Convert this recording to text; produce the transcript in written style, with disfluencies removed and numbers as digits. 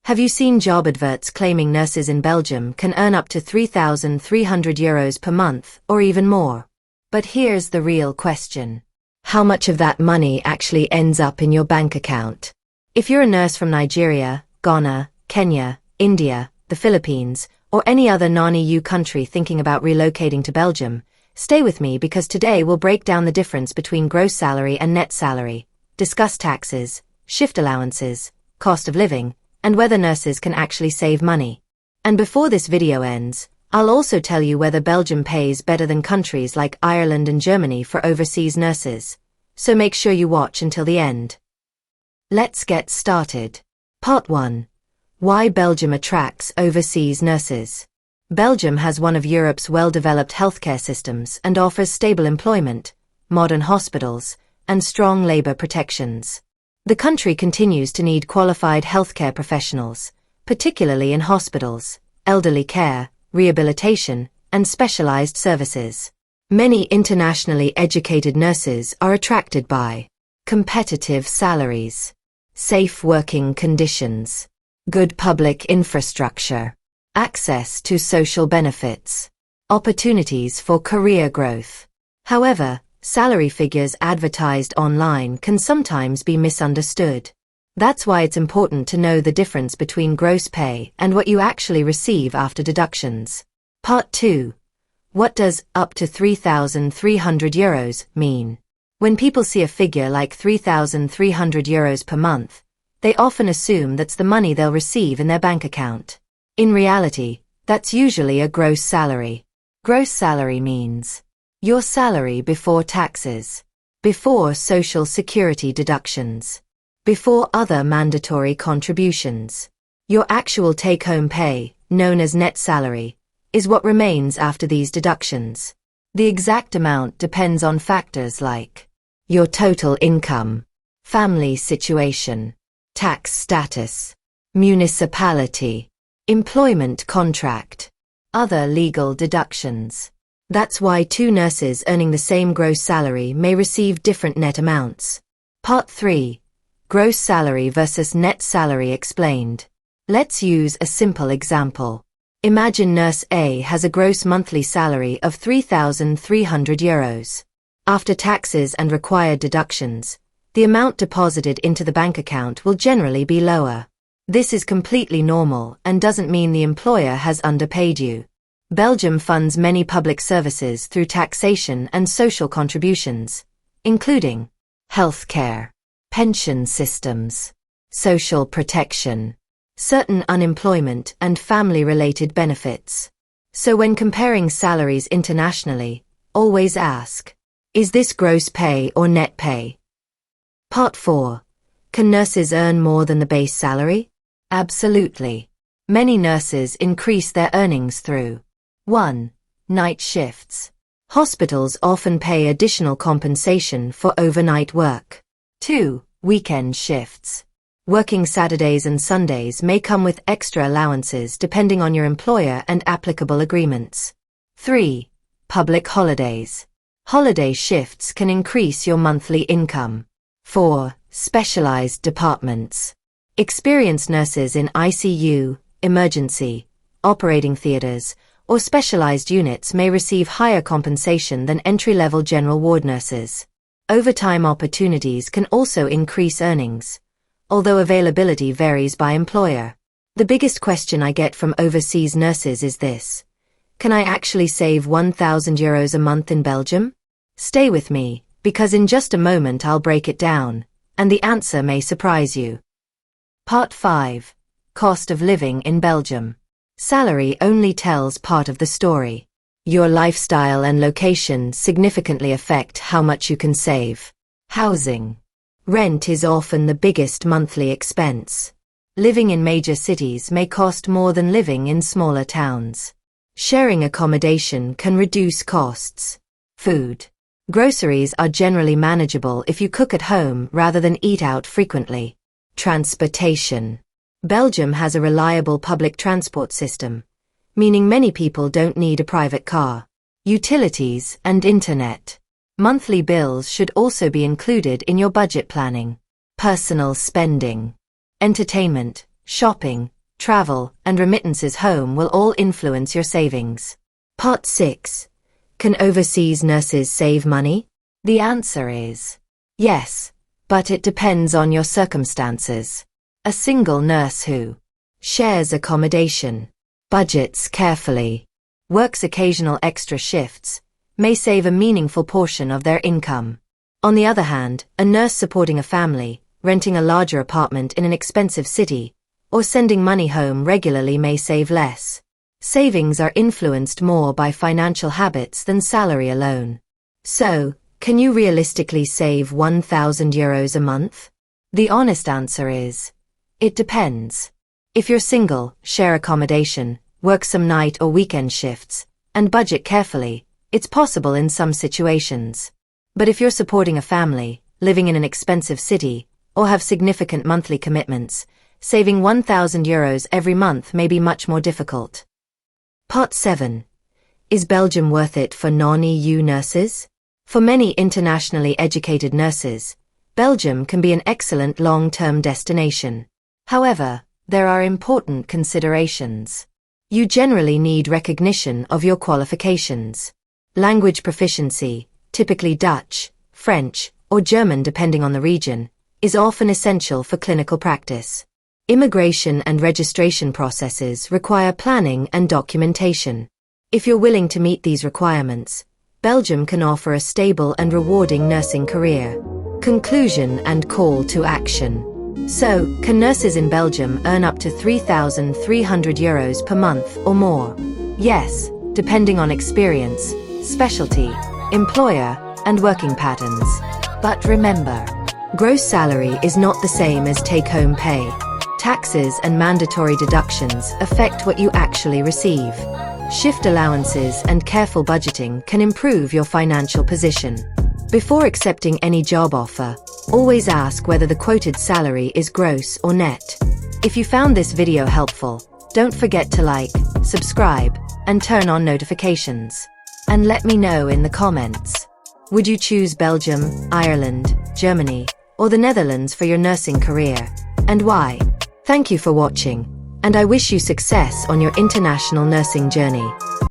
Have you seen job adverts claiming nurses in Belgium can earn up to €3,300 per month or even more? But here's the real question. How much of that money actually ends up in your bank account? If you're a nurse from Nigeria, Ghana, Kenya, India, the Philippines, or any other non-EU country thinking about relocating to Belgium, stay with me because today we'll break down the difference between gross salary and net salary, discuss taxes, shift allowances, cost of living, and whether nurses can actually save money. And before this video ends, I'll also tell you whether Belgium pays better than countries like Ireland and Germany for overseas nurses. So make sure you watch until the end. Let's get started. Part 1. Why Belgium attracts overseas nurses. Belgium has one of Europe's well-developed healthcare systems and offers stable employment, modern hospitals, and strong labor protections. The country continues to need qualified healthcare professionals, particularly in hospitals, elderly care, rehabilitation, and specialized services. Many internationally educated nurses are attracted by competitive salaries, safe working conditions, good public infrastructure, access to social benefits, opportunities for career growth. However, salary figures advertised online can sometimes be misunderstood. That's why it's important to know the difference between gross pay and what you actually receive after deductions. Part 2. What does up to €3,300 mean? When people see a figure like €3,300 per month, they often assume that's the money they'll receive in their bank account. In reality, that's usually a gross salary. Gross salary means your salary before taxes, before social security deductions, before other mandatory contributions. Your actual take-home pay, known as net salary, is what remains after these deductions. The exact amount depends on factors like your total income, family situation, tax status, municipality, employment contract, other legal deductions. That's why two nurses earning the same gross salary may receive different net amounts. Part 3. Gross salary versus net salary explained. Let's use a simple example. Imagine Nurse A has a gross monthly salary of €3,300. After taxes and required deductions, the amount deposited into the bank account will generally be lower. This is completely normal and doesn't mean the employer has underpaid you. Belgium funds many public services through taxation and social contributions, including healthcare, pension systems, social protection, certain unemployment and family-related benefits. So when comparing salaries internationally, always ask, is this gross pay or net pay? Part 4. Can nurses earn more than the base salary? Absolutely. Many nurses increase their earnings through 1. Night shifts. Hospitals often pay additional compensation for overnight work. 2. Weekend shifts. Working Saturdays and Sundays may come with extra allowances depending on your employer and applicable agreements. 3. Public holidays. Holiday shifts can increase your monthly income. 4. Specialized departments. Experienced nurses in ICU, emergency, operating theaters, or specialized units may receive higher compensation than entry-level general ward nurses. Overtime opportunities can also increase earnings, although availability varies by employer. The biggest question I get from overseas nurses is this: can I actually save €1,000 a month in Belgium? Stay with me, because in just a moment I'll break it down, and the answer may surprise you. Part 5. Cost of living in Belgium. Salary only tells part of the story. Your lifestyle and location significantly affect how much you can save. Housing. Rent is often the biggest monthly expense. Living in major cities may cost more than living in smaller towns. Sharing accommodation can reduce costs. Food. Groceries are generally manageable if you cook at home rather than eat out frequently. Transportation. Belgium has a reliable public transport system, meaning many people don't need a private car. Utilities and internet. Monthly bills should also be included in your budget planning. Personal spending. Entertainment, shopping, travel, and remittances home will all influence your savings. Part 6. Can overseas nurses save money? The answer is yes, but it depends on your circumstances. A single nurse who shares accommodation, budgets carefully, works occasional extra shifts, may save a meaningful portion of their income. On the other hand, a nurse supporting a family, renting a larger apartment in an expensive city, or sending money home regularly may save less. Savings are influenced more by financial habits than salary alone. So, can you realistically save €1,000 a month? The honest answer is, it depends. If you're single, share accommodation, work some night or weekend shifts, and budget carefully, it's possible in some situations. But if you're supporting a family, living in an expensive city, or have significant monthly commitments, saving €1,000 every month may be much more difficult. Part 7. Is Belgium worth it for non-EU nurses? For many internationally educated nurses, Belgium can be an excellent long-term destination. However, there are important considerations. You generally need recognition of your qualifications. Language proficiency, typically Dutch, French, or German depending on the region, is often essential for clinical practice. Immigration and registration processes require planning and documentation. If you're willing to meet these requirements, Belgium can offer a stable and rewarding nursing career. Conclusion and call to action. So, can nurses in Belgium earn up to €3,300 per month or more? Yes, depending on experience, specialty, employer, and working patterns. But remember, gross salary is not the same as take-home pay. Taxes and mandatory deductions affect what you actually receive. Shift allowances and careful budgeting can improve your financial position. Before accepting any job offer, always ask whether the quoted salary is gross or net. If you found this video helpful, don't forget to like, subscribe, and turn on notifications. And let me know in the comments. Would you choose Belgium, Ireland, Germany, or the Netherlands for your nursing career? And why? Thank you for watching, and I wish you success on your international nursing journey.